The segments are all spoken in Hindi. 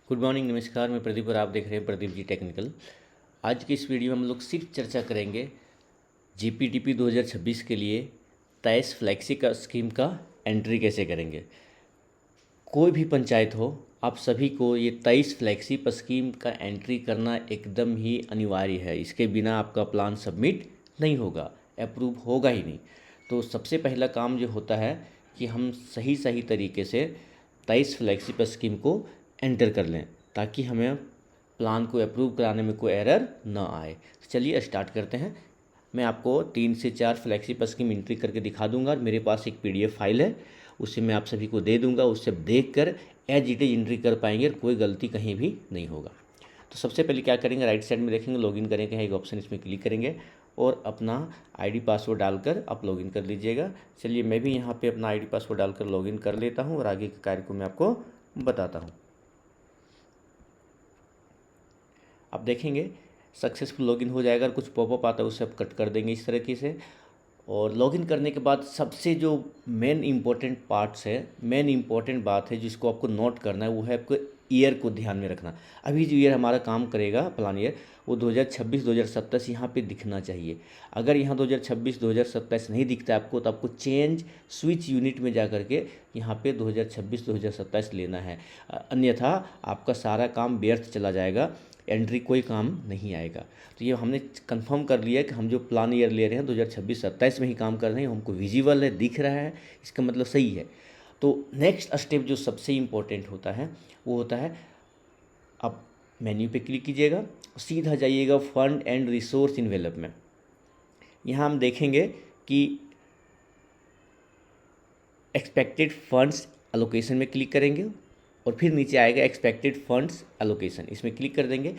गुड मॉर्निंग, नमस्कार। मैं प्रदीप और आप देख रहे हैं प्रदीप जी टेक्निकल। आज की इस वीडियो में हम लोग सिर्फ चर्चा करेंगे जीपीटीपी 2026 के लिए 23 फ्लैक्सी का स्कीम का एंट्री कैसे करेंगे। कोई भी पंचायत हो, आप सभी को ये 23 फ्लैक्सी पर स्कीम का एंट्री करना एकदम ही अनिवार्य है। इसके बिना आपका प्लान सबमिट नहीं होगा, अप्रूव होगा ही नहीं। तो सबसे पहला काम जो होता है कि हम सही सही तरीके से 23 फ्लैक्सी पर स्कीम को एंटर कर लें, ताकि हमें प्लान को अप्रूव कराने में कोई एरर ना आए। तो चलिए स्टार्ट करते हैं। मैं आपको 3 से 4 फ्लैक्सी पर स्कीम एंट्री करके दिखा दूंगा और मेरे पास एक पीडीएफ फाइल है, उसे मैं आप सभी को दे दूंगा। उससे देखकर एज इट इज एंट्री कर पाएंगे और कोई गलती कहीं भी नहीं होगा। तो सबसे पहले क्या करेंगे, राइट साइड में देखेंगे लॉगिन करेंगे, एक ऑप्शन इसमें क्लिक करेंगे और अपना आईडी पासवर्ड डालकर आप लॉगिन कर लीजिएगा। चलिए मैं भी यहाँ पे अपना आईडी पासवर्ड डालकर लॉगिन कर लेता हूँ और आगे के कार्य को मैं आपको बताता हूँ। आप देखेंगे सक्सेसफुल लॉगिन हो जाएगा और कुछ पॉपअप आता है, उससे आप कट कर देंगे इस तरीके से। और लॉगिन करने के बाद सबसे जो मेन इम्पोर्टेंट पार्ट्स है, मेन इम्पोर्टेंट बात है जिसको आपको नोट करना है, वो है आपको ईयर को ध्यान में रखना। अभी जो ईयर हमारा काम करेगा प्लान ईयर, वो 2026-2027 यहाँ पे दिखना चाहिए। अगर यहाँ 2026-2027 नहीं दिखता है आपको, तो आपको चेंज स्विच यूनिट में जा करके यहाँ पे 2026-2027 लेना है। अन्यथा आपका सारा काम व्यर्थ चला जाएगा, एंट्री कोई काम नहीं आएगा। तो ये हमने कंफर्म कर लिया कि हम जो प्लान ईयर ले रहे हैं 2026-27 में ही काम कर रहे हैं, हमको विजिबल है, दिख रहा है, इसका मतलब सही है। तो नेक्स्ट स्टेप जो सबसे इम्पोर्टेंट होता है वो होता है, आप मेन्यू पे क्लिक कीजिएगा, सीधा जाइएगा फंड एंड रिसोर्स इन्वेलप में। यहाँ हम देखेंगे कि एक्सपेक्टेड फंड्स एलोकेशन में क्लिक करेंगे और फिर नीचे आएगा एक्सपेक्टेड फंड्स एलोकेशन, इसमें क्लिक कर देंगे।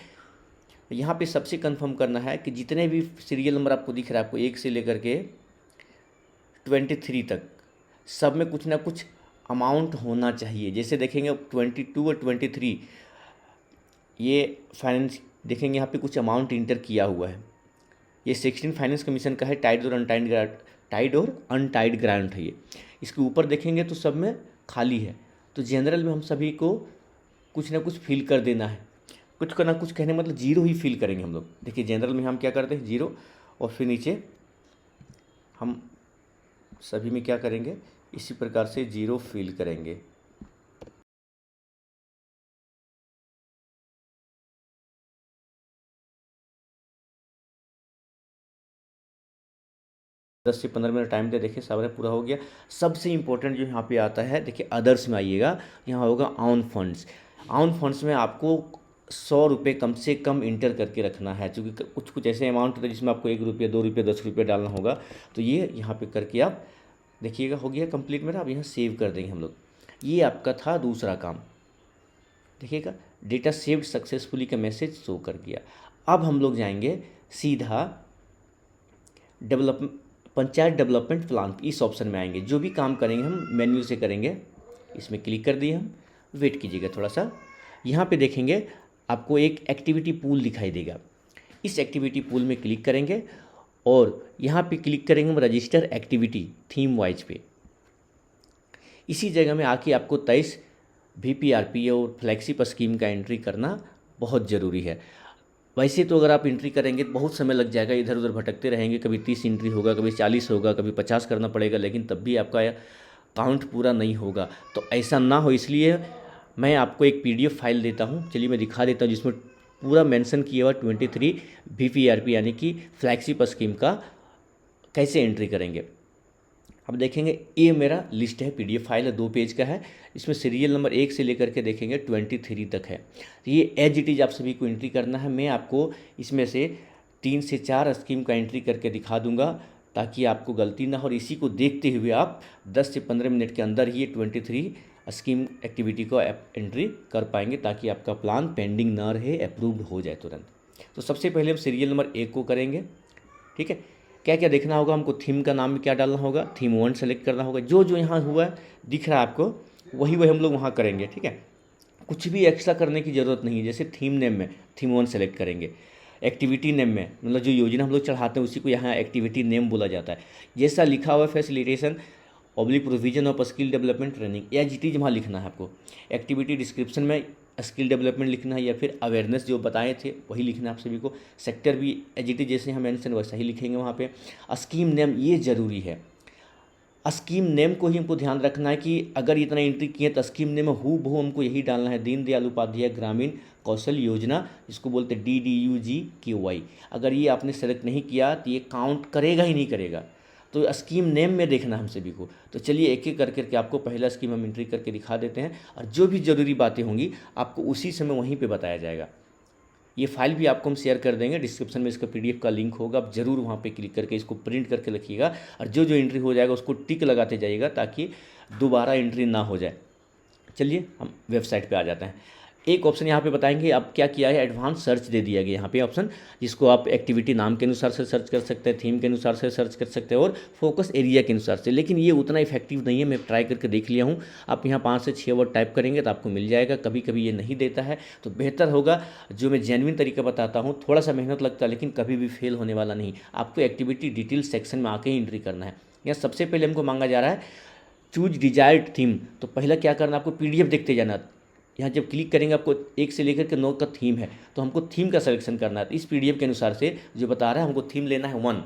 यहाँ पे सबसे कंफर्म करना है कि जितने भी सीरियल नंबर आपको दिख रहा है, आपको 1 से लेकर के 23 तक, सब में कुछ ना कुछ अमाउंट होना चाहिए। जैसे देखेंगे 22 और 23 ये फाइनेंस देखेंगे, यहाँ पे कुछ अमाउंट इंटर किया हुआ है। ये 16 फाइनेंस कमीशन का है, टाइड और अनटाइड ग्रांट है ये। इसके ऊपर देखेंगे तो सब में खाली है। तो जनरल में हम सभी को कुछ ना कुछ फिल कर देना है, कुछ करना कुछ कहने मतलब जीरो ही फिल करेंगे हम लोग। देखिए जनरल में हम क्या करते हैं, जीरो, और फिर नीचे हम सभी में क्या करेंगे, इसी प्रकार से जीरो फिल करेंगे। दस से 15 मिनट टाइम दे, देखिए सारा पूरा हो गया। सबसे इंपॉर्टेंट जो यहाँ पे आता है, देखिए अदर्स में आइएगा, यहाँ होगा ऑन फंड्स। ऑन फंड्स में आपको 100 रुपये कम से कम इंटर करके रखना है, क्योंकि कुछ कुछ ऐसे अमाउंट होते हैं जिसमें आपको 1 रुपये, 2 रुपये, 10 रुपये डालना होगा। तो ये यहाँ पे करके आप देखिएगा, हो गया कंप्लीट मेरा। अब यहाँ सेव कर देंगे हम लोग। ये आपका था दूसरा काम, देखिएगा डेटा सेव्ड सक्सेसफुली का मैसेज शो कर दिया। अब हम लोग जाएंगे सीधा पंचायत डेवलपमेंट प्लान, इस ऑप्शन में आएंगे। जो भी काम करेंगे हम मेन्यू से करेंगे, इसमें क्लिक कर दिए हम। वेट कीजिएगा थोड़ा सा, यहाँ पे देखेंगे आपको एक एक्टिविटी पूल दिखाई देगा। इस एक्टिविटी पूल में क्लिक करेंगे और यहाँ पे क्लिक करेंगे हम रजिस्टर एक्टिविटी थीम वाइज पे। इसी जगह में आके आपको 23 VPRP और फ्लैक्सी स्कीम का एंट्री करना बहुत ज़रूरी है। वैसे तो अगर आप एंट्री करेंगे तो बहुत समय लग जाएगा, इधर उधर भटकते रहेंगे, कभी 30 एंट्री होगा, कभी 40 होगा, कभी 50 करना पड़ेगा, लेकिन तब भी आपका काउंट पूरा नहीं होगा। तो ऐसा ना हो, इसलिए मैं आपको एक PDF फाइल देता हूँ। चलिए मैं दिखा देता हूँ, जिसमें पूरा मेंशन किया हुआ 23 VPRP यानी कि फ्लैक्सी स्कीम का कैसे एंट्री करेंगे। अब देखेंगे ये मेरा लिस्ट है, PDF फाइल है, 2 पेज का है। इसमें सीरियल नंबर 1 से लेकर के देखेंगे 23 तक है। तो ये एज इट इज आप सभी को एंट्री करना है। मैं आपको इसमें से 3 से 4 स्कीम का एंट्री करके दिखा दूंगा, ताकि आपको गलती ना हो। और इसी को देखते हुए आप 10 से 15 मिनट के अंदर ही 23 स्कीम एक्टिविटी को एंट्री कर पाएंगे, ताकि आपका प्लान पेंडिंग ना रहे, अप्रूव्ड हो जाए तुरंत। तो सबसे पहले हम सीरियल नंबर 1 को करेंगे, ठीक है। क्या क्या देखना होगा हमको, थीम का नाम में क्या डालना होगा, थीम 1 सेलेक्ट करना होगा। जो जो यहाँ हुआ दिख रहा है आपको, वही वही हम लोग वहाँ करेंगे, ठीक है। कुछ भी एक्स्ट्रा करने की ज़रूरत नहीं है। जैसे थीम नेम में थीम 1 सेलेक्ट करेंगे, एक्टिविटी नेम में मतलब जो योजना हम लोग चढ़ाते हैं उसी को यहाँ एक्टिविटी नेम बोला जाता है। जैसा लिखा हुआ facilitation oblique provision of skill development training, as it is वहाँ लिखना है आपको। एक्टिविटी डिस्क्रिप्शन में स्किल डेवलपमेंट लिखना है या फिर अवेयरनेस जो बताए थे वही लिखना है आप सभी को। सेक्टर भी एज इट इज जैसे हम मेंशन वैसा ही लिखेंगे वहाँ पे। स्कीम नेम ये ज़रूरी है, स्कीम नेम को ही हमको ध्यान रखना है कि अगर इतना एंट्री किए तो स्कीम नेम हु बहु हमको यही डालना है, दीनदयाल उपाध्याय ग्रामीण कौशल योजना, इसको बोलते हैं DDUGKY। अगर ये आपने सेलेक्ट नहीं किया तो ये काउंट करेगा ही नहीं करेगा, तो स्कीम नेम में देखना हम सभी को। तो चलिए एक एक करके आपको पहला स्कीम हम एंट्री करके दिखा देते हैं, और जो भी ज़रूरी बातें होंगी आपको उसी समय वहीं पे बताया जाएगा। ये फाइल भी आपको हम शेयर कर देंगे, डिस्क्रिप्शन में इसका PDF का लिंक होगा, आप ज़रूर वहाँ पे क्लिक करके इसको प्रिंट करके रखिएगा, और जो जो एंट्री हो जाएगा उसको टिक लगाते जाइएगा ताकि दोबारा एंट्री ना हो जाए। चलिए हम वेबसाइट पे आ जाते हैं। एक ऑप्शन यहाँ पे बताएंगे अब क्या किया है, एडवांस सर्च दे दिया गया यहाँ पे ऑप्शन, जिसको आप एक्टिविटी नाम के अनुसार से सर्च कर सकते हैं, थीम के अनुसार से सर्च कर सकते हैं और फोकस एरिया के अनुसार से। लेकिन ये उतना इफेक्टिव नहीं है, मैं ट्राई करके देख लिया हूँ। आप यहाँ 5 से 6 वर्ड टाइप करेंगे तो आपको मिल जाएगा, कभी कभी ये नहीं देता है। तो बेहतर होगा जो मैं जेन्युइन तरीका बताता हूँ, थोड़ा सा मेहनत लगता है लेकिन कभी भी फेल होने वाला नहीं। आपको एक्टिविटी डिटेल सेक्शन में आके ही एंट्री करना है। यहाँ सबसे पहले हमको मांगा जा रहा है चूज डिजायर्ड थीम। तो पहला क्या करना, आपको PDF देखते जाना। यहाँ जब क्लिक करेंगे आपको 1 से लेकर के 9 का थीम है, तो हमको थीम का सिलेक्शन करना है। तो इस PDF के अनुसार से जो बता रहा है हमको थीम लेना है 1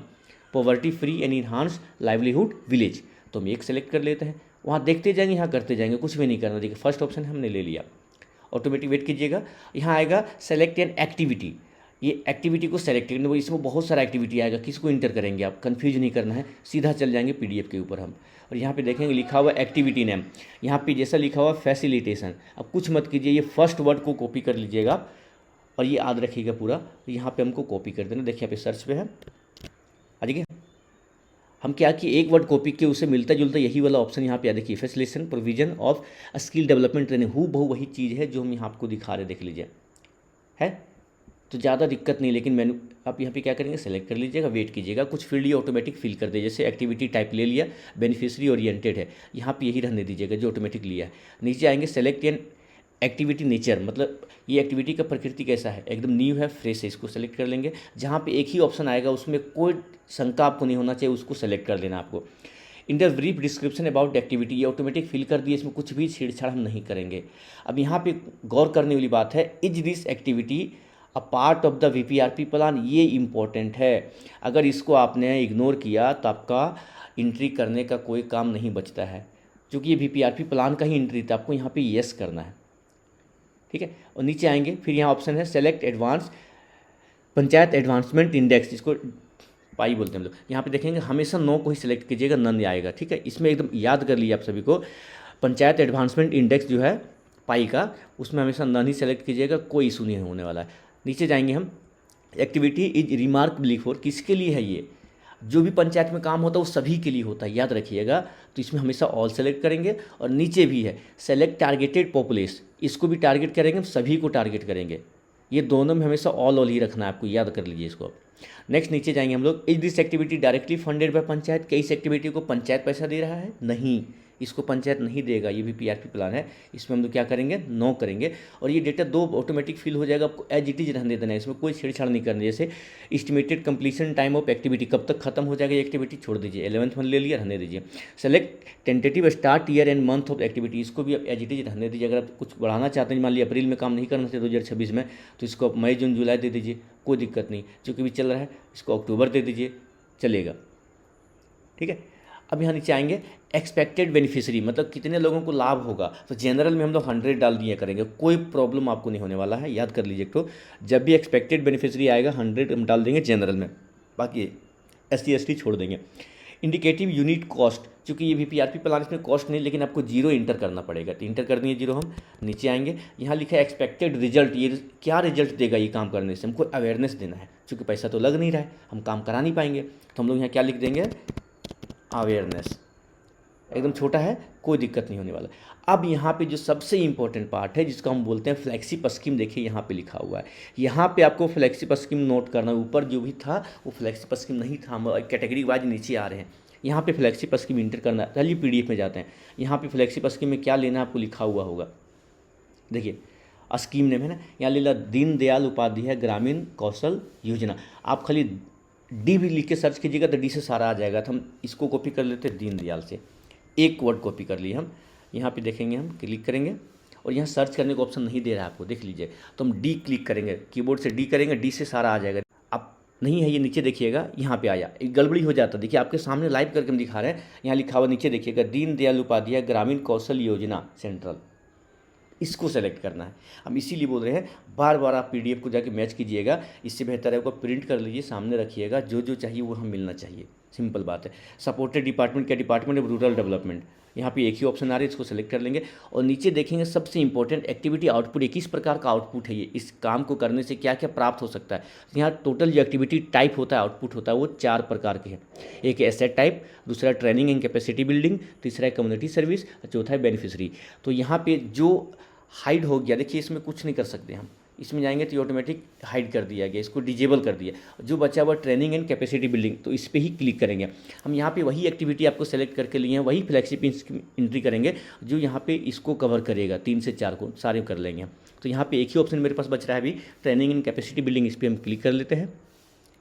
poverty free and enhance livelihood village. तो हम एक सेलेक्ट कर लेते हैं, वहाँ देखते जाएंगे, यहाँ करते जाएंगे, कुछ भी नहीं करना। देखिए फर्स्ट ऑप्शन हमने ले लिया, ऑटोमेटिक वेट कीजिएगा। यहाँ आएगा सेलेक्ट एन एक्टिविटी, ये एक्टिविटी को सेलेक्ट करना, इसमें बहुत सारा एक्टिविटी आएगा, किसको इंटर करेंगे आप, कंफ्यूज नहीं करना है, सीधा चल जाएंगे PDF के ऊपर हम। और यहाँ पे देखेंगे लिखा हुआ एक्टिविटी नेम, यहाँ पे जैसा लिखा हुआ फैसिलिटेशन। अब कुछ मत कीजिए, ये फर्स्ट वर्ड को कॉपी कर लीजिएगा आप और ये याद रखिएगा पूरा। यहाँ पे हमको कॉपी कर देना, देखिए यहाँ पे सर्च पे है, आ जाइए। हम क्या कि एक वर्ड कॉपी किए उसे मिलता जुलता यही वाला ऑप्शन यहाँ पे आ, देखिए facilitation provision of skill development training, who बहु वही चीज़ है जो हम यहाँ आपको दिखा रहे, देख लीजिए है। तो ज़्यादा दिक्कत नहीं, लेकिन मेनू आप यहाँ पे क्या करेंगे, सेलेक्ट कर लीजिएगा, वेट कीजिएगा, कुछ फील्ड ये ऑटोमेटिक फिल कर दे। जैसे एक्टिविटी टाइप ले लिया, बेनिफिशियरी ओरिएंटेड है, यहाँ पे यही रहने दीजिएगा जो ऑटोमेटिक लिया है। नीचे आएंगे सेलेक्ट एन एक्टिविटी नेचर, मतलब ये एक्टिविटी का प्रकृति कैसा है, एकदम न्यू है, फ्रेश है, इसको सेलेक्ट कर लेंगे। जहाँ पे एक ही ऑप्शन आएगा उसमें कोई शंका आपको नहीं होना चाहिए, उसको सेलेक्ट कर लेना आपको। Inter brief description about activity, ये ऑटोमेटिक फिल कर दिए, इसमें कुछ भी छेड़छाड़ हम नहीं करेंगे। अब यहाँ पे गौर करने वाली बात है, is this activity a part of the VPRP plan, ये इम्पोर्टेंट है। अगर इसको आपने इग्नोर किया तो आपका एंट्री करने का कोई काम नहीं बचता है, क्योंकि ये VPRP प्लान का ही एंट्री था, आपको यहाँ पे यस करना है, ठीक है। और नीचे आएंगे, फिर यहाँ ऑप्शन है select advance panchayat advancement index, जिसको पाई बोलते हैं हम लोग। यहाँ पे देखेंगे हमेशा 9 को ही सिलेक्ट कीजिएगा, नन आएगा, ठीक है। इसमें एकदम याद कर लीजिए आप सभी को, पंचायत एडवांसमेंट इंडेक्स जो है पाई का, उसमें हमेशा नन ही सेलेक्ट कीजिएगा, कोई इशू नहीं होने वाला है। नीचे जाएंगे हम, एक्टिविटी इज रिमार्केबली फॉर, किसके लिए है ये, जो भी पंचायत में काम होता है वो सभी के लिए होता है, याद रखिएगा। तो इसमें हमेशा ऑल सेलेक्ट करेंगे। और नीचे भी है सेलेक्ट टारगेटेड पॉपुलेशन, इसको भी टारगेट करेंगे, सभी को टारगेट करेंगे। ये दोनों में हमेशा ऑल ही रखना है आपको, याद कर लीजिए इसको। नेक्स्ट नीचे जाएंगे हम लोग, is this activity directly funded by panchayat, क्या इस एक्टिविटी को पंचायत पैसा दे रहा है, नहीं, इसको पंचायत नहीं देगा, ये भी PRP प्लान है। इसमें हम लोग क्या करेंगे, नो करेंगे। और ये डेटा 2 ऑटोमेटिक फिल हो जाएगा, आपको एज इट इज रहने देना है, इसमें कोई छेड़छाड़ नहीं करनी। जैसे estimated completion time of activity, कब तक खत्म हो जाएगा ये एक्टिविटी, छोड़ दीजिए, 11th मंथ ले लिया, रहने दीजिए। Select tentative start year and month of activity, इसको भी आप एज इट इज रहने दीजिए। अगर आप कुछ बढ़ाना चाहते हैं, मान लीजिए अप्रैल में काम नहीं करना चाहिए 2026 में, तो इसको आप मई जून जुलाई दे दीजिए, कोई दिक्कत नहीं। चूँकि भी चल रहा है इसको अक्टूबर दे दीजिए, चलेगा, ठीक है। अब यहाँ नीचे आएंगे, एक्सपेक्टेड बेनिफिशियरी, मतलब कितने लोगों को लाभ होगा। तो जनरल में हम लोग 100 डाल दिया करेंगे, कोई प्रॉब्लम आपको नहीं होने वाला है, याद कर लीजिए। तो जब भी एक्सपेक्टेड बेनिफिशियरी आएगा 100 हम डाल देंगे जनरल में, बाकी SC ST छोड़ देंगे। इंडिकेटिव यूनिट कॉस्ट, चूँकि ये VPRP प्लान, इसमें कॉस्ट नहीं, लेकिन आपको 0 इंटर करना पड़ेगा, तो इंटर कर दिए 0 हम। नीचे आएंगे, यहाँ लिखा है एक्सपेक्टेड रिजल्ट, ये क्या रिजल्ट देगा ये काम करने से, हमको अवेयरनेस देना है, क्योंकि पैसा तो लग नहीं रहा है, हम काम करा नहीं पाएंगे, तो हम लोग यहाँ क्या लिख देंगे, अवेयरनेस। एकदम छोटा है, कोई दिक्कत नहीं होने वाला। अब यहाँ पे जो सबसे इंपॉर्टेंट पार्ट है, जिसको हम बोलते हैं फ्लैगशिप स्कीम, देखिए यहाँ पे लिखा हुआ है। यहाँ पे आपको फ्लैगशिप स्कीम नोट करना, ऊपर जो भी था वो फ्लैगशिप स्कीम नहीं था, हम कैटेगरी वाइज नीचे आ रहे हैं। यहाँ पे फ्लैगशिप स्कीम इंटर करना है। चलिए PDF में जाते हैं, यहाँ पे फ्लैगशिप स्कीम में क्या लेना आपको लिखा हुआ होगा, देखिए स्कीम नेम है ना, यहाँ ले ला दीनदयाल उपाध्याय ग्रामीण कौशल योजना। आप खाली D भी लिख के सर्च कीजिएगा तो D से सारा आ जाएगा, तो हम इसको कॉपी कर लेते हैं दीनदयाल से। एक वर्ड कॉपी कर लिए हम। यहाँ पे देखेंगे, हम क्लिक करेंगे और यहाँ सर्च करने का ऑप्शन नहीं दे रहा है आपको, देख लीजिए। तो हम डी क्लिक करेंगे, कीबोर्ड से डी करेंगे, डी से सारा आ जाएगा। अब नहीं है ये, नीचे देखिएगा यहाँ पे आया, एक गड़बड़ी हो जाता है। देखिए आपके सामने लाइव करके हम दिखा रहे हैं, यहाँ लिखा हुआ नीचे देखिएगा दीन दयाल उपाध्याय ग्रामीण कौशल योजना सेंट्रल, इसको सेलेक्ट करना है। हम इसीलिए बोल रहे हैं बार बार आप पीडीएफ को जाके मैच कीजिएगा, इससे बेहतर है उसको प्रिंट कर लीजिए, सामने रखिएगा, जो जो चाहिए वो हमें मिलना चाहिए, सिंपल बात है। सपोर्टेड डिपार्टमेंट क्या, डिपार्टमेंट ऑफ रूरल डेवलपमेंट, यहाँ पे एक ही ऑप्शन आ रहा है, इसको सेलेक्ट कर लेंगे। और नीचे देखेंगे सबसे इंपॉर्टेंट एक्टिविटी आउटपुट, 21 प्रकार का आउटपुट है ये, इस काम को करने से क्या क्या प्राप्त हो सकता है। यहाँ टोटल जो एक्टिविटी टाइप होता है, आउटपुट होता है, वो 4 प्रकार के हैं। एक एसेट टाइप, दूसरा ट्रेनिंग एंड कैपेसिटी बिल्डिंग, तीसरा है कम्युनिटी सर्विस, चौथा है बेनिफिशरी। तो यहाँ पे जो हाइड हो गया, देखिए इसमें कुछ नहीं कर सकते हम, इसमें जाएंगे तो ऑटोमेटिक हाइड कर दिया गया, इसको डिजेबल कर दिया। जो बचा हुआ ट्रेनिंग एंड कैपेसिटी बिल्डिंग, तो इस पर ही क्लिक करेंगे हम। यहाँ पे वही एक्टिविटी आपको सेलेक्ट करके लिए हैं, वही फ्लैगशिप एंट्री करेंगे जो यहाँ पे इसको कवर करेगा, 3 से 4 को सारे कर लेंगे हम। तो यहाँ पे एक ही ऑप्शन मेरे पास बच रहा है अभी, ट्रेनिंग एंड कैपेसिटी बिल्डिंग, इस पर हम क्लिक कर लेते हैं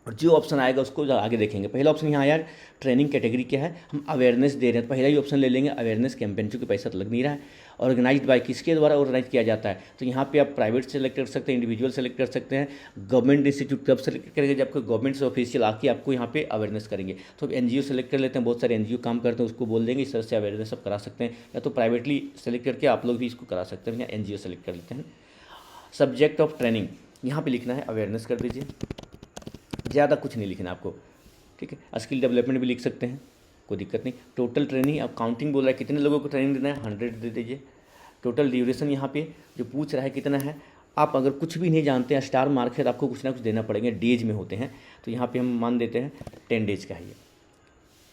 और जो ऑप्शन आएगा उसको आगे देखेंगे। पहला ऑप्शन यहाँ आया ट्रेनिंग कैटेगरी क्या है, हम अवेयरनेस दे रहे हैं, तो पहला ही ऑप्शन ले लेंगे अवेयरनेस कैंपेन, चूँकि पैसा तो लग नहीं रहा है। ऑर्गेनाइज्ड बाय, किसके द्वारा ऑर्गेनाइज किया जाता है, तो यहाँ पे आप प्राइवेट सेलेक्ट कर सकते हैं, इंडिविजुअल सेलेक्ट कर सकते हैं, गवर्नमेंट इंस्टीट्यूट कब सेलेक्ट करेंगे, जब आपको गवर्नमेंट से ऑफिशियल आके आपको यहाँ पे अवेयरनेस करेंगे। तो अब एनजीओ सेलेक्ट कर लेते हैं, बहुत सारे एनजीओ काम करते हैं, उसको बोल देंगे इस तरह से अवेयरनेस आप करा सकते हैं, या तो प्राइवेटली सेलेक्ट करके आप लोग भी इसको करा सकते हैं, या एनजीओ सेलेक्ट कर लेते हैं। सब्जेक्ट ऑफ ट्रेनिंग यहाँ पे लिखना है अवेयरनेस कर दीजिए, ज़्यादा कुछ नहीं लिखना आपको, ठीक है। स्किल डेवलपमेंट भी लिख सकते हैं, कोई दिक्कत नहीं। टोटल ट्रेनिंग, अब काउंटिंग बोल रहा है कितने लोगों को ट्रेनिंग देना है, 100 दे दीजिए। टोटल ड्यूरेशन यहाँ पे जो पूछ रहा है कितना है, आप अगर कुछ भी नहीं जानते हैं, स्टार मार्क है तो आपको कुछ ना कुछ देना पड़ेगा, डेज में होते हैं, तो यहाँ पे हम मान देते हैं 10 डेज का है ये,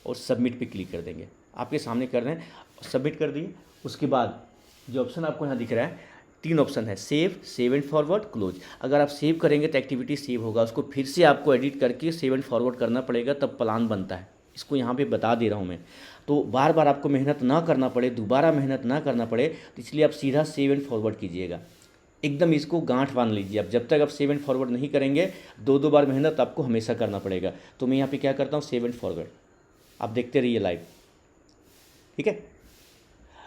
और सबमिट पे क्लिक कर देंगे। आपके सामने कर रहे हैं, सबमिट कर दिए। उसके बाद जो ऑप्शन आपको यहाँ दिख रहा है, 3 ऑप्शन है, सेव एंड फॉरवर्ड, क्लोज। अगर आप सेव करेंगे तो एक्टिविटी सेव होगा, उसको फिर से आपको एडिट करके सेव एंड फॉरवर्ड करना पड़ेगा, तब प्लान बनता है। इसको यहाँ पे बता दे रहा हूँ मैं, तो बार बार आपको मेहनत ना करना पड़े, दोबारा मेहनत ना करना पड़े, तो इसलिए आप सीधा सेव एंड फॉरवर्ड कीजिएगा। एकदम इसको गांठ बांध लीजिए, अब जब तक आप सेव एंड फॉरवर्ड नहीं करेंगे, 2 बार मेहनत आपको हमेशा करना पड़ेगा। तो मैं यहाँ पे क्या करता हूँ, सेव एंड फॉरवर्ड, आप देखते रहिए लाइव, ठीक है।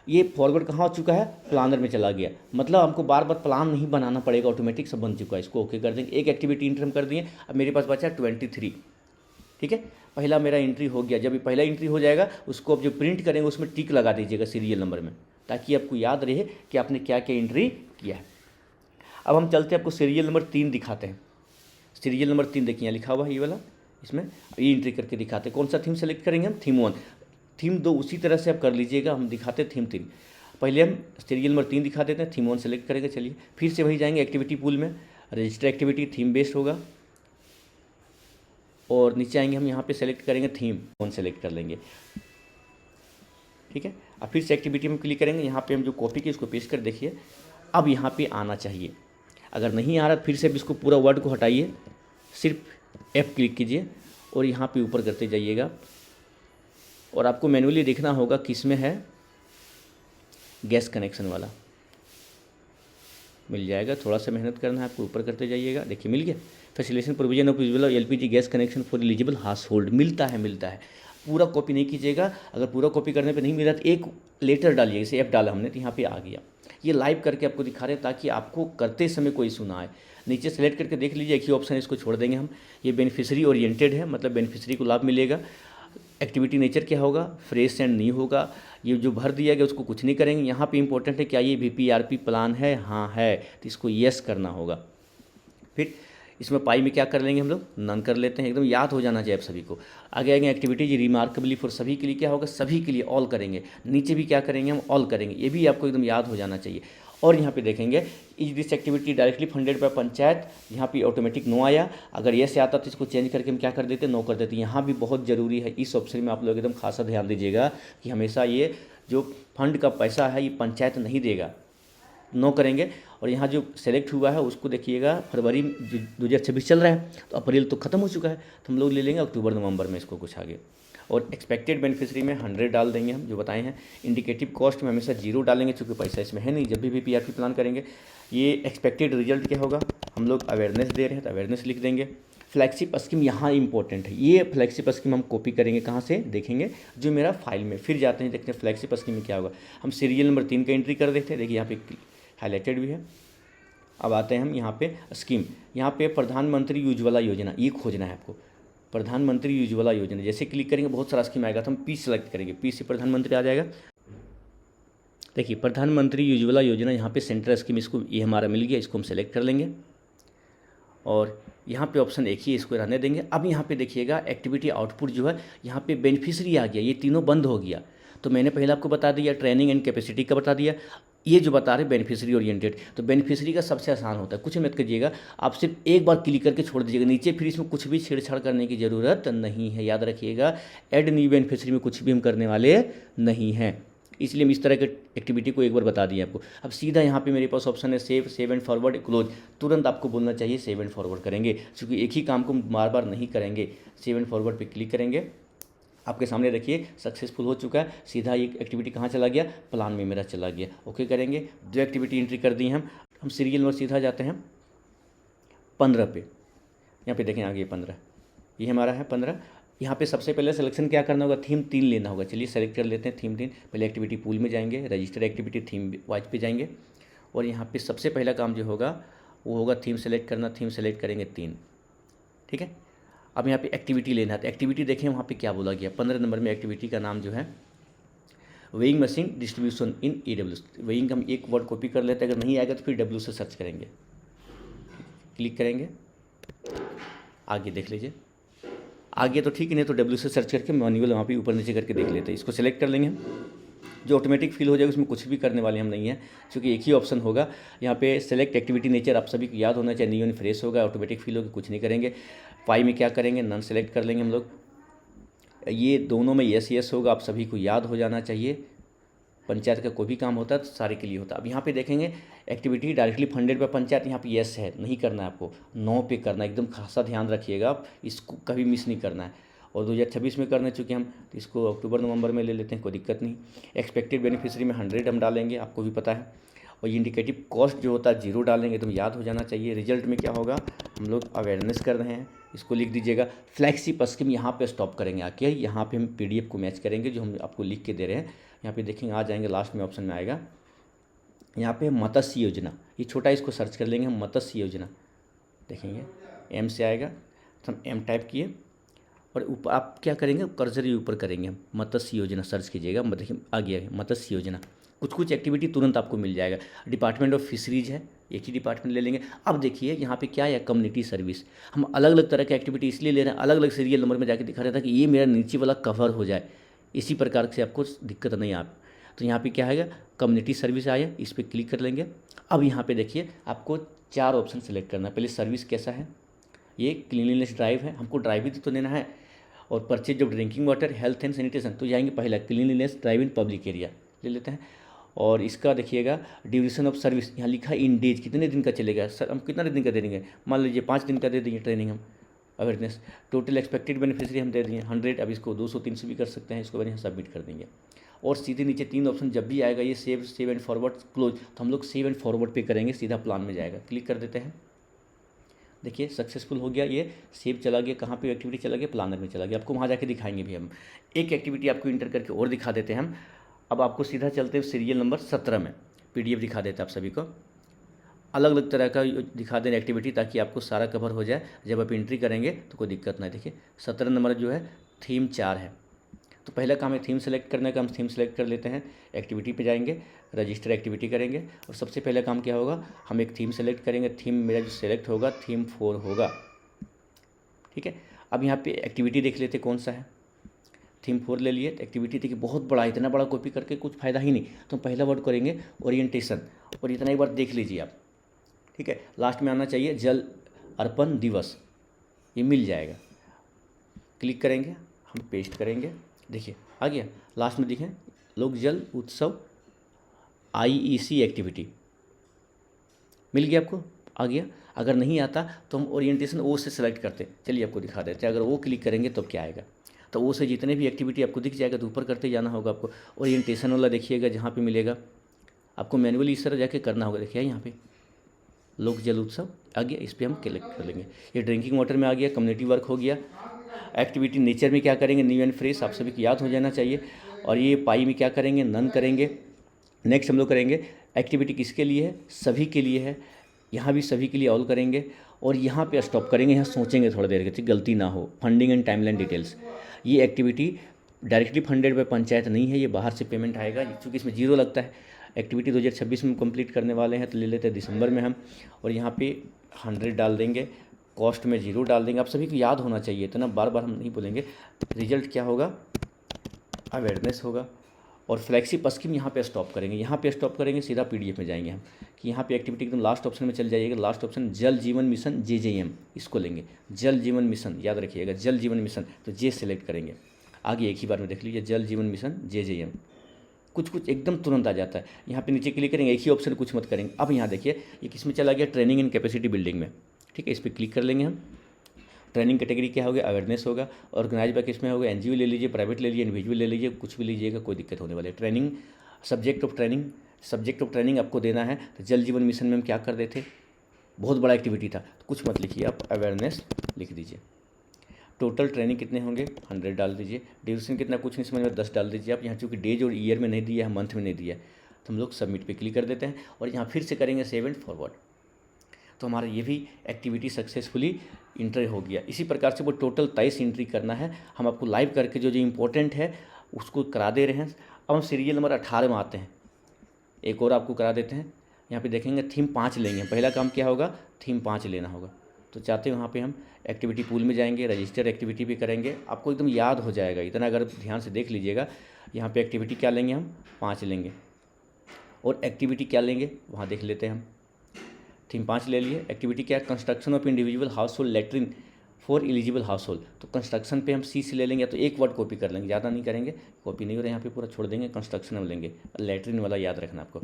ये फॉरवर्ड कहाँ हो चुका है, प्लानर में चला गया, मतलब हमको बार बार प्लान नहीं बनाना पड़ेगा, ऑटोमेटिक सब बन चुका है। इसको ओके कर देंगे। एक एक्टिविटी एंट्री हम कर दिए, अब मेरे पास बचा 23, ठीक है। पहला मेरा एंट्री हो गया, जब ये पहला एंट्री हो जाएगा उसको अब जो प्रिंट करेंगे उसमें टिक लगा दीजिएगा सीरियल नंबर में, ताकि आपको याद रहे कि आपने क्या क्या एंट्री किया है। अब हम चलते हैं, आपको सीरियल नंबर 3 दिखाते हैं। सीरियल नंबर 3 देखिए यहाँ लिखा हुआ है ये वाला, इसमें ये एंट्री करके दिखाते हैं। कौन सा थीम सेलेक्ट करेंगे हम, थीम 1। थीम 2 उसी तरह से आप कर लीजिएगा, हम दिखाते थीम 3। पहले हम सीरियल नंबर 3 दिखा देते हैं, थीम 1 सेलेक्ट करेंगे। चलिए फिर से वही जाएंगे एक्टिविटी पूल में, रजिस्टर एक्टिविटी थीम बेस्ड होगा, और नीचे आएंगे हम यहाँ पे सेलेक्ट करेंगे थीम 1 सेलेक्ट कर लेंगे, ठीक है। अब फिर से एक्टिविटी में क्लिक करेंगे, यहाँ पे हम जो कॉपी की उसको पेस्ट कर देखिए, अब यहाँ पे आना चाहिए। अगर नहीं आ रहा फिर से इसको पूरा वर्ड को हटाइए, सिर्फ F क्लिक कीजिए और यहाँ पे ऊपर करते जाइएगा, और आपको मैन्युअली देखना होगा किस में है, गैस कनेक्शन वाला मिल जाएगा। थोड़ा सा मेहनत करना है आपको, ऊपर करते जाइएगा, देखिए मिल गया। Facilitation provision of usual LPG gas connection for eligible house hold, मिलता है। पूरा कॉपी नहीं कीजिएगा, अगर पूरा कॉपी करने पे नहीं मिला तो एक लेटर डालिए, जैसे F डाला हमने तो यहाँ पे आ गया। ये लाइव करके आपको दिखा रहे हैं ताकि आपको करते समय कोई इशू ना आए। नीचे सेलेक्ट करके देख लीजिए, एक ही ऑप्शन है, इसको छोड़ देंगे हम। ये बेनिफिशरी ओरिएंटेड है, मतलब बेनिफिशरी को लाभ मिलेगा। एक्टिविटी नेचर क्या होगा, फ्रेश एंड नहीं होगा। ये जो भर दिया गया उसको कुछ नहीं करेंगे। यहाँ पे इंपॉर्टेंट है क्या ये VPRP प्लान है, हाँ है, तो इसको येस करना होगा। फिर इसमें पाई में क्या कर लेंगे हम लोग, नन कर लेते हैं, एकदम याद हो जाना चाहिए आप सभी को। आगे आएंगे एक्टिविटीज रिमार्केबली फॉर, सभी के लिए क्या होगा, सभी के लिए ऑल करेंगे। नीचे भी क्या करेंगे हम, ऑल करेंगे, ये भी आपको एकदम याद हो जाना चाहिए। और यहाँ पे देखेंगे is this activity directly funded by panchayat, यहाँ पे ऑटोमेटिक नो आया। अगर ये से आता तो इसको चेंज करके हम क्या कर देते, नो कर देते। यहाँ भी बहुत ज़रूरी है, इस ऑप्शन में आप लोग एकदम खासा ध्यान दीजिएगा कि हमेशा ये जो फंड का पैसा है ये पंचायत नहीं देगा, नो करेंगे। और यहाँ जो सेलेक्ट हुआ है उसको देखिएगा, फरवरी 2026 चल रहा है, तो अप्रैल तो ख़त्म हो चुका है, तो हम लोग ले लेंगे अक्टूबर नवंबर में इसको कुछ आगे। और एक्सपेक्टेड बेनिफिशरी में 100 डाल देंगे हम, जो बताए हैं। इंडिकेटिव कॉस्ट में हमेशा 0 डालेंगे, चूँकि पैसा इसमें है नहीं। जब भी PRP प्लान करेंगे, ये एक्सपेक्टेड रिजल्ट क्या होगा, हम लोग अवेयरनेस दे रहे हैं तो अवेयरनेस लिख देंगे। फ्लैगशिप स्कीम यहाँ इंपॉर्टेंट है। ये फ्लैगशिप स्कीम हम कॉपी करेंगे, कहाँ से देखेंगे, जो मेरा फाइल में, फिर जाते हैं देखते हैं फ्लैगशिप स्कीम में क्या होगा। हम सीरियल नंबर 3 का एंट्री कर देते हैं, देखिए यहाँ पे हाईलाइटेड भी है। अब आते हैं हम यहाँ पे स्कीम, यहाँ पे प्रधानमंत्री उज्ज्वला योजना, ये खोजना है आपको, प्रधानमंत्री उज्ज्वला योजना। जैसे क्लिक करेंगे बहुत सारा स्कीम आएगा, तो हम पी सेलेक्ट करेंगे, पी से प्रधानमंत्री आ जाएगा। देखिए प्रधानमंत्री उज्ज्वला योजना यहाँ पे सेंट्रल स्कीम, इसको ये हमारा मिल गया, इसको हम सेलेक्ट कर लेंगे और यहाँ पे ऑप्शन एक ही, इसको रहने देंगे। अब यहाँ पे देखिएगा एक्टिविटी आउटपुट जो है, यहाँ पे बेनिफिशियरी आ गया, ये तीनों बंद हो गया। तो मैंने पहले आपको बता दिया ट्रेनिंग एंड कैपेसिटी का बता दिया, ये जो बता रहे बेनिफिशियरी ओरिएंटेड, तो बेनिफिशियरी का सबसे आसान होता है, कुछ मत कीजिएगा, आप सिर्फ एक बार क्लिक करके छोड़ दीजिएगा नीचे, फिर इसमें कुछ भी छेड़छाड़ करने की ज़रूरत नहीं है। याद रखिएगा ऐड न्यू बेनिफिशियरी में कुछ भी हम करने वाले नहीं हैं, इसलिए हम इस तरह के एक्टिविटी को एक बार बता दिए आपको। अब सीधा यहाँ पे मेरे पास ऑप्शन है save, save and forward, close. तुरंत आपको बोलना चाहिए सेव एंड फॉरवर्ड करेंगे, क्योंकि एक ही काम को बार बार नहीं करेंगे। सेव एंड फॉरवर्ड पे क्लिक करेंगे, आपके सामने देखिए सक्सेसफुल हो चुका है। सीधा ये एक्टिविटी कहाँ चला गया, प्लान में मेरा चला गया। ओके करेंगे, जो एक्टिविटी एंट्री कर दी हम सीरियल नंबर सीधा जाते हैं 15 पे। यहाँ पे देखें आगे 15, ये हमारा है 15। यहाँ पे सबसे पहले सिलेक्शन क्या करना होगा, थीम 3 लेना होगा। चलिए सेलेक्ट कर लेते हैं थीम 3। पहले एक्टिविटी पूल में जाएंगे, रजिस्टर एक्टिविटी थीम वाइज पे जाएंगे और यहाँ पे सबसे पहला काम जो होगा वो होगा थीम सेलेक्ट करना। थीम सेलेक्ट करेंगे 3, ठीक है। अब यहाँ पे एक्टिविटी लेना है, तो एक्टिविटी देखें वहाँ पे क्या बोला गया। 15 नंबर में एक्टिविटी का नाम जो है weighing machine distribution in EW। Weighing हम एक वर्ड कॉपी कर लेते हैं, अगर नहीं आएगा तो फिर W से सर्च करेंगे, क्लिक करेंगे, आगे देख लीजिए। आगे तो ठीक है, नहीं तो W से सर्च करके मैनुअल वहाँ पे ऊपर नीचे करके देख लेते हैं। इसको सेलेक्ट कर लेंगे, जो ऑटोमेटिक फिल हो जाएगा, उसमें कुछ भी करने वाले हम नहीं हैं, क्योंकि एक ही ऑप्शन होगा यहाँ पे सेलेक्ट एक्टिविटी नेचर। आप सभी को याद होना चाहिए, न्यू एंड फ्रेश होगा, ऑटोमेटिक फिल होगा, कुछ नहीं करेंगे। पाई में क्या करेंगे, नन सेलेक्ट कर लेंगे हम लोग। ये दोनों में यस यस होगा, आप सभी को याद हो जाना चाहिए। पंचायत का कोई भी काम होता है तो सारे के लिए होता है। अब यहाँ पे देखेंगे activity directly funded by panchayat, यहाँ पे यस है, नहीं करना है आपको, नो पे करना है। एकदम खासा ध्यान रखिएगा, आप इसको कभी मिस नहीं करना है। और 2026 में करने चुके हम, तो इसको अक्टूबर नवंबर में ले लेते हैं, कोई दिक्कत नहीं। एक्सपेक्टेड बेनिफिशियरी में 100 हम डालेंगे, आपको भी पता है। और ये इंडिकेटिव कॉस्ट जो होता है 0 डालेंगे, एकदम याद हो जाना चाहिए। रिजल्ट में क्या होगा, हम लोग अवेयरनेस कर रहे हैं, इसको लिख दीजिएगा। फ्लैगशिप स्कीम यहाँ पे स्टॉप करेंगे आके, यहाँ पे हम PDF को मैच करेंगे जो हम आपको लिख के दे रहे हैं। यहाँ पे देखेंगे आ जाएंगे, लास्ट में ऑप्शन में आएगा यहाँ पे मत्स्य योजना, ये छोटा, इसको सर्च कर लेंगे हम, मत्स्य योजना देखेंगे, M से आएगा, तो हम M टाइप किए और ऊपर आप क्या करेंगे, कर्सर ही ऊपर करेंगे, मत्स्य योजना सर्च कीजिएगा, देखिए आ गया मत्स्य योजना। कुछ एक्टिविटी तुरंत आपको मिल जाएगा। डिपार्टमेंट ऑफ फिशरीज है, एक ही डिपार्टमेंट ले लेंगे। अब देखिए यहाँ पे क्या है, कम्युनिटी सर्विस। हम अलग अलग तरह की एक्टिविटी इसलिए ले रहे हैं, अलग अलग सीरियल नंबर में जाके दिखा रहा था कि ये मेरा नीचे वाला कवर हो जाए, इसी प्रकार से आपको दिक्कत नहीं आ। तो यहाँ पे क्या आएगा, कम्युनिटी सर्विस आया, इस पर क्लिक कर लेंगे। अब यहाँ पे देखिए आपको 4 ऑप्शन सेलेक्ट करना है। पहले सर्विस कैसा है, ये क्लीनलीनेस ड्राइव है, हमको ड्राइव भी तो लेना है। और purchase of drinking water, health and sanitation, तो जाएंगे पहला cleanliness drive in public area ले लेते हैं। और इसका देखिएगा ड्यूरेशन ऑफ सर्विस, यहाँ लिखा है इन डेज, कितने दिन का चलेगा सर, हम कितना दिन का दे देंगे, मान लीजिए 5 दिन का दे देंगे ट्रेनिंग हम, अवेयरनेस। टोटल एक्सपेक्टेड बेनिफिशियरी हम दे दिए 100, अब इसको 200-300 भी कर सकते हैं, इसको बढ़िया सबमिट कर देंगे। और सीधे नीचे 3 ऑप्शन जब भी आएगा ये save, save and forward, close, तो हम लोग सेव एंड फॉरवर्ड पे करेंगे, सीधा प्लान में जाएगा, क्लिक कर देते हैं। देखिए सक्सेसफुल हो गया, ये सेव चला गया, कहाँ पे एक्टिविटी चला गया, प्लानर में चला गया। आपको वहाँ जाके दिखाएंगे भी हम, एक एक्टिविटी आपको इंटर करके और दिखा देते हैं हम। अब आपको सीधा चलते हैं सीरियल नंबर 17 में, PDF दिखा देते हैं आप सभी को, अलग अलग तरह का दिखा दें एक्टिविटी, ताकि आपको सारा कवर हो जाए। जब आप एंट्री करेंगे तो कोई दिक्कत नहीं। देखिए 17 नंबर जो है थीम 4 है, तो पहला काम है थीम सेलेक्ट करने का, हम थीम सेलेक्ट कर लेते हैं। एक्टिविटी पे जाएंगे, रजिस्टर एक्टिविटी करेंगे और सबसे पहला काम क्या होगा, हम एक थीम सेलेक्ट करेंगे। थीम मेरा जो सेलेक्ट होगा थीम 4 होगा, ठीक है। अब यहाँ पे एक्टिविटी देख लेते कौन सा है, थीम 4 ले लिए। तो एक्टिविटी देखिए बहुत बड़ा, इतना बड़ा कॉपी करके कुछ फ़ायदा ही नहीं, तो पहला वर्ड करेंगे ओरिएंटेशन, और इतना एक बार देख लीजिए आप, ठीक है। लास्ट में आना चाहिए जल अर्पण दिवस, ये मिल जाएगा, क्लिक करेंगे, हम पेस्ट करेंगे, देखिए आ गया। लास्ट में दिखें लोक जल उत्सव IEC एक्टिविटी, मिल गया आपको, आ गया। अगर नहीं आता तो हम ओरिएंटेशन O से सेलेक्ट करते, चलिए आपको दिखा देते हैं। अगर वो क्लिक करेंगे तो क्या आएगा, तो वो से जितने भी एक्टिविटी आपको दिख जाएगा तो ऊपर करते जाना होगा आपको। ओरिएंटेशन वाला देखिएगा जहाँ पे मिलेगा, आपको मैनुअली इस तरह जाके करना होगा। देखिए यहाँ पे लोक जल उत्सव आ गया, इस पर हम क्लिक कर लेंगे। ये ड्रिंकिंग वाटर में आ गया, कम्युनिटी वर्क हो गया। एक्टिविटी नेचर में क्या करेंगे, न्यू एंड फ्रेश, आप सभी को याद हो जाना चाहिए। और ये पाई में क्या करेंगे, नन करेंगे। नेक्स्ट हम लोग करेंगे एक्टिविटी किसके लिए है, सभी के लिए है, यहाँ भी सभी के लिए ऑल करेंगे। और यहाँ पे स्टॉप करेंगे, यहाँ सोचेंगे थोड़ा देर के, गलती ना हो। फंडिंग एंड टाइमलाइन डिटेल्स, ये activity directly funded by panchayat नहीं है, ये बाहर से पेमेंट आएगा, क्योंकि इसमें जीरो लगता है। एक्टिविटी 2026 में कंप्लीट करने वाले हैं, तो ले लेते हैं दिसंबर में हम। और यहाँ पे 100 डाल देंगे, कॉस्ट में 0 डाल देंगे। आप सभी को याद होना चाहिए, इतना बार बार हम नहीं बोलेंगे। रिजल्ट क्या होगा, अवेयरनेस होगा। और फ्लैगशिप स्कीम यहाँ पे स्टॉप करेंगे, यहाँ पे स्टॉप करेंगे, सीधा पीडीएफ में जाएंगे हम, कि यहाँ पे एक्टिविटी एकदम लास्ट ऑप्शन में चल जाइएगा। लास्ट ऑप्शन जल जीवन मिशन JJM, इसको लेंगे। जल जीवन मिशन याद रखिएगा, जल जीवन मिशन, तो जे सेलेक्ट करेंगे। आगे एक ही बार में देख लीजिए, जल जीवन मिशन JJM, कुछ एकदम तुरंत आ जाता है। यहाँ पे नीचे क्लिक करेंगे, एक ही ऑप्शन, कुछ मत करेंगे। अब यहाँ देखिए ये किस में चला गया, ट्रेनिंग एंड कैपेसिटी बिल्डिंग में, ठीक है। इस पर क्लिक कर लेंगे हम। ट्रेनिंग कैटेगरी क्या होगा, अवेयरनेस होगा। ऑर्गेनाइज बाय किस में होगा, NGO ले लीजिए, प्राइवेट ले लीजिए, इंडिविजुअल ले लीजिए, कुछ भी लीजिएगा, कोई दिक्कत होने वाली है। ट्रेनिंग, सब्जेक्ट ऑफ ट्रेनिंग आपको देना है। तो जल जीवन मिशन में हम क्या कर रहे थे, बहुत बड़ा एक्टिविटी था, तो कुछ मत लिखिए, आप अवेयरनेस लिख दीजिए। टोटल ट्रेनिंग कितने होंगे, 100 डाल दीजिए। ड्यूरेशन कितना, कुछ नहीं समझ में, 10 डाल दीजिए आप। यहाँ चूँकि डेज और ईयर में नहीं दिया है, मंथ में नहीं दिया है, तो हम लोग सबमिट पे क्लिक कर देते हैं। और यहाँ फिर से करेंगे सेव एंड फॉरवर्ड, तो हमारा ये भी एक्टिविटी सक्सेसफुली इंटर हो गया। इसी प्रकार से वो टोटल 23 एंट्री करना है। हम आपको लाइव करके जो जो इम्पोर्टेंट है उसको करा दे रहे हैं। अब हम सीरियल नंबर 18 में आते हैं, एक और आपको करा देते हैं। यहाँ पे देखेंगे थीम 5 लेंगे। पहला काम क्या होगा, थीम 5 लेना होगा। तो चाहते हैं वहाँ पे हम एक्टिविटी पूल में जाएंगे, रजिस्टर एक्टिविटी भी करेंगे, आपको एकदम याद हो जाएगा। इतना अगर ध्यान से देख लीजिएगा, यहाँ पे एक्टिविटी क्या लेंगे, हम 5 लेंगे। और एक्टिविटी क्या लेंगे वहाँ देख लेते हैं हम। थीम 5 ले लिए। एक्टिविटी क्या है, construction of individual household latrine for eligible house hold. तो कंस्ट्रक्शन पे हम C से ले लेंगे, तो एक वर्ड कॉपी कर लेंगे, ज़्यादा नहीं करेंगे, कॉपी नहीं हो रहा है यहाँ पे, पूरा छोड़ देंगे। कंस्ट्रक्शन में लेंगे, लेटरिन वाला याद रखना आपको।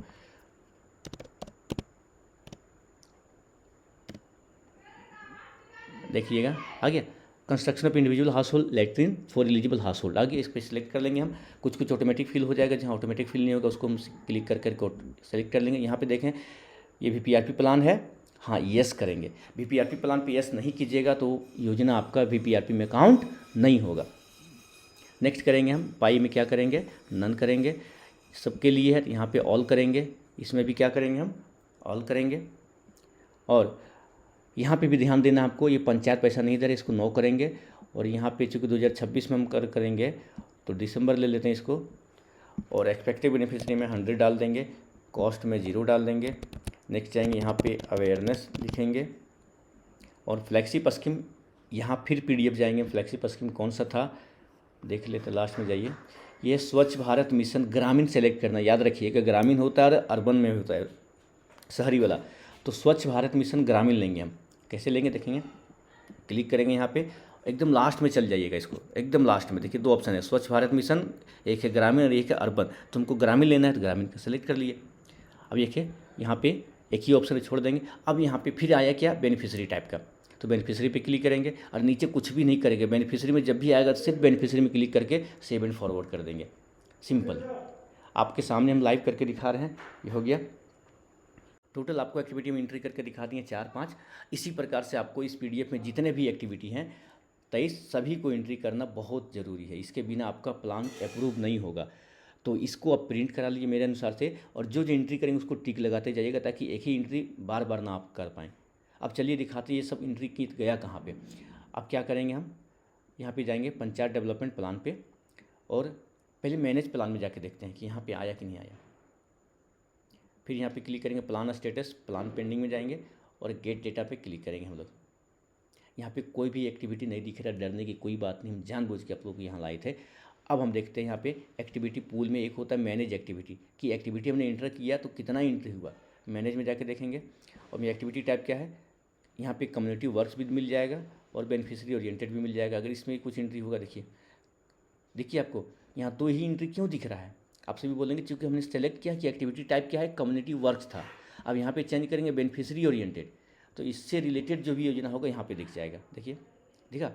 देखिएगा आ गया, construction of individual household latrine for eligible household आ गया। इस पर सिलेक्ट कर लेंगे हम। कुछ ऑटोमेटिक फिल हो जाएगा, जहाँ ऑटोमेटिक फिल नहीं होगा उसको हम क्लिक करके सेलेक्ट कर लेंगे। यहाँ पे देखें ये VPRP प्लान है, हाँ यस करेंगे। VPRP प्लान पे यस नहीं कीजिएगा तो योजना आपका VPRP में काउंट नहीं होगा। नेक्स्ट करेंगे हम, पाई में क्या करेंगे, नन करेंगे, सबके लिए है, यहाँ पे ऑल करेंगे। इसमें भी क्या करेंगे, हम ऑल करेंगे। और यहाँ पे भी ध्यान देना आपको, ये पंचायत पैसा नहीं दे रहे, इसको नो करेंगे। और यहाँ पे चूँकि 2026 में हम करेंगे तो दिसंबर ले लेते हैं इसको। और एक्सपेक्टेड बेनिफिशियरी में 100 डाल देंगे, कॉस्ट में 0 डाल देंगे। नेक्स्ट जाएंगे, यहाँ पे अवेयरनेस लिखेंगे। और फ्लैगशिप स्कीम, यहाँ फिर PDF जाएंगे। फ्लैगशिप स्कीम कौन सा था देख लेते, लास्ट में जाइए। ये स्वच्छ भारत मिशन ग्रामीण सेलेक्ट करना, याद रखिएगा ग्रामीण होता है और अर्बन में होता है शहरी वाला। तो स्वच्छ भारत मिशन ग्रामीण लेंगे हम। कैसे लेंगे देखेंगे, क्लिक करेंगे यहाँ पे, एकदम लास्ट में चल जाइएगा इसको, एकदम लास्ट में देखिए 2 ऑप्शन है, स्वच्छ भारत मिशन, एक है ग्रामीण और एक है अर्बन। तो हमको ग्रामीण लेना है तो ग्रामीण का सेलेक्ट कर लिए। अब देखिए यहाँ पे एक ही ऑप्शन छोड़ देंगे। अब यहाँ पे फिर आया क्या, बेनिफिशियरी टाइप का, तो बेनिफिशियरी पे क्लिक करेंगे और नीचे कुछ भी नहीं करेंगे। बेनिफिशियरी में जब भी आएगा सिर्फ बेनिफिशियरी में क्लिक करके सेव एंड फॉरवर्ड कर देंगे। सिंपल, आपके सामने हम लाइव करके दिखा रहे हैं। ये हो गया, टोटल आपको एक्टिविटी में एंट्री करके दिखा दिए 4-5। इसी प्रकार से आपको इस PDF में जितने भी एक्टिविटी हैं 23 सभी को एंट्री करना बहुत ज़रूरी है। इसके बिना आपका प्लान अप्रूव नहीं होगा। तो इसको आप प्रिंट करा लीजिए मेरे अनुसार से, और जो एंट्री करेंगे उसको टिक लगाते जाइएगा, ताकि एक ही एंट्री बार बार ना आप कर पाएँ। अब चलिए दिखाते ये सब एंट्री की गया कहाँ पे। अब क्या करेंगे, हम यहाँ पे जाएंगे पंचायत डेवलपमेंट प्लान पे, और पहले मैनेज प्लान में जाके देखते हैं कि यहाँ पे आया कि नहीं आया। फिर यहाँ पे क्लिक करेंगे प्लान स्टेटस, प्लान पेंडिंग में जाएंगे और गेट डेटा पे क्लिक करेंगे हम लोग। यहाँ पे कोई भी एक्टिविटी नहीं दिख रहा, डरने की कोई बात नहीं, हम जानबूझ के आप लोग यहाँ लाए थे। अब हम देखते हैं यहाँ पे एक्टिविटी पूल में एक होता है मैनेज एक्टिविटी, कि एक्टिविटी हमने इंटर किया तो कितना एंट्री हुआ। मैनेज में जाके देखेंगे, और मेरी एक्टिविटी टाइप क्या है, यहाँ पे कम्युनिटी वर्क्स भी मिल जाएगा और बेनिफिशियरी ओरिएंटेड भी मिल जाएगा। अगर इसमें कुछ एंट्री होगा, देखिए आपको यहाँ 2 ही एंट्री क्यों दिख रहा है। आपसे भी बोलेंगे क्योंकि हमने सेलेक्ट किया कि एक्टिविटी टाइप क्या है, कम्युनिटी वर्क्स था। अब यहाँ पे चेंज करेंगे बेनिफिशियरी ओरिएंटेड, तो इससे रिलेटेड जो भी योजना होगा यहाँ पे दिख जाएगा। देखिए दिखा,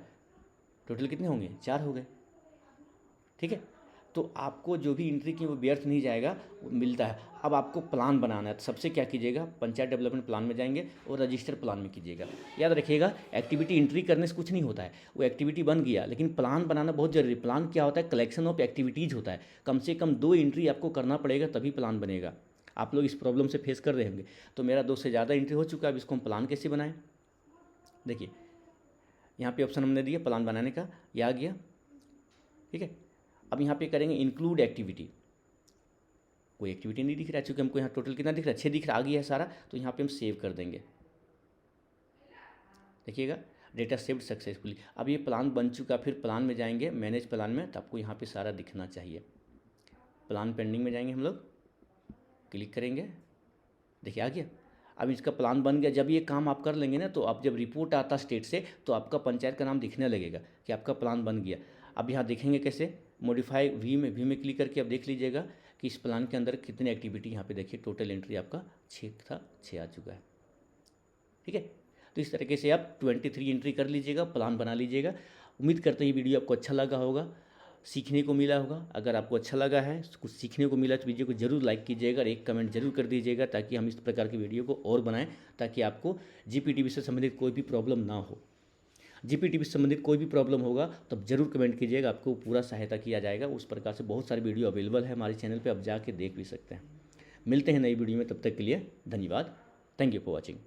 टोटल कितने होंगे, 4 हो गए, ठीक है। तो आपको जो भी एंट्री की वो व्यर्थ नहीं जाएगा, वो मिलता है। अब आपको प्लान बनाना है, तो सबसे क्या कीजिएगा, पंचायत डेवलपमेंट प्लान में जाएंगे और रजिस्टर प्लान में कीजिएगा। याद रखिएगा, एक्टिविटी एंट्री करने से कुछ नहीं होता है, वो एक्टिविटी बन गया, लेकिन प्लान बनाना बहुत जरूरी है। प्लान क्या होता है, कलेक्शन ऑफ एक्टिविटीज़ होता है। कम से कम 2 एंट्री आपको करना पड़ेगा, तभी प्लान बनेगा। आप लोग इस प्रॉब्लम से फेस कर रहे होंगे। तो मेरा 2 से ज़्यादा एंट्री हो चुका है, अब इसको हम प्लान कैसे बनाएं। देखिए यहाँ पे ऑप्शन हमने दिया प्लान बनाने का, ये आ गया, ठीक है। अब यहाँ पे करेंगे इंक्लूड एक्टिविटी। कोई एक्टिविटी नहीं दिख रहा है, चूँकि हमको यहाँ टोटल कितना दिख रहा है, 6 दिख रहा, आ गया है सारा। तो यहाँ पे हम सेव कर देंगे, देखिएगा डेटा सेव्ड सक्सेसफुली। अब ये प्लान बन चुका, फिर प्लान में जाएंगे, मैनेज प्लान में, तो आपको यहाँ पे सारा दिखना चाहिए। प्लान पेंडिंग में जाएंगे हम लोग, क्लिक करेंगे, देखिए आ गया। अब इसका प्लान बन गया। जब ये काम आप कर लेंगे ना, तो आप जब रिपोर्ट आता स्टेट से, तो आपका पंचायत का नाम दिखने लगेगा कि आपका प्लान बन गया। अब यहाँ देखेंगे कैसे, मॉडिफाई वी में क्लिक करके आप देख लीजिएगा कि इस प्लान के अंदर कितनी एक्टिविटी, यहाँ पे देखिए टोटल एंट्री आपका 6 था, 6 आ चुका है, ठीक है। तो इस तरीके से आप 23 एंट्री कर लीजिएगा, प्लान बना लीजिएगा। उम्मीद करते हैं ये वीडियो आपको अच्छा लगा होगा, सीखने को मिला होगा। अगर आपको अच्छा लगा है, कुछ सीखने को मिला, तो वीडियो को जरूर लाइक कीजिएगा और एक कमेंट जरूर कर दीजिएगा, ताकि हम इस प्रकार की वीडियो को और बनाएं, ताकि आपको जीपीटीवी से संबंधित कोई भी प्रॉब्लम ना हो। जीपीटीवी से संबंधित कोई भी प्रॉब्लम होगा तो आप जरूर कमेंट कीजिएगा, आपको पूरा सहायता किया जाएगा। उस प्रकार से बहुत सारी वीडियो अवेलेबल है हमारे चैनल पर, आप जाके देख भी सकते हैं। मिलते हैं नई वीडियो में, तब तक के लिए धन्यवाद। Thank you for watching.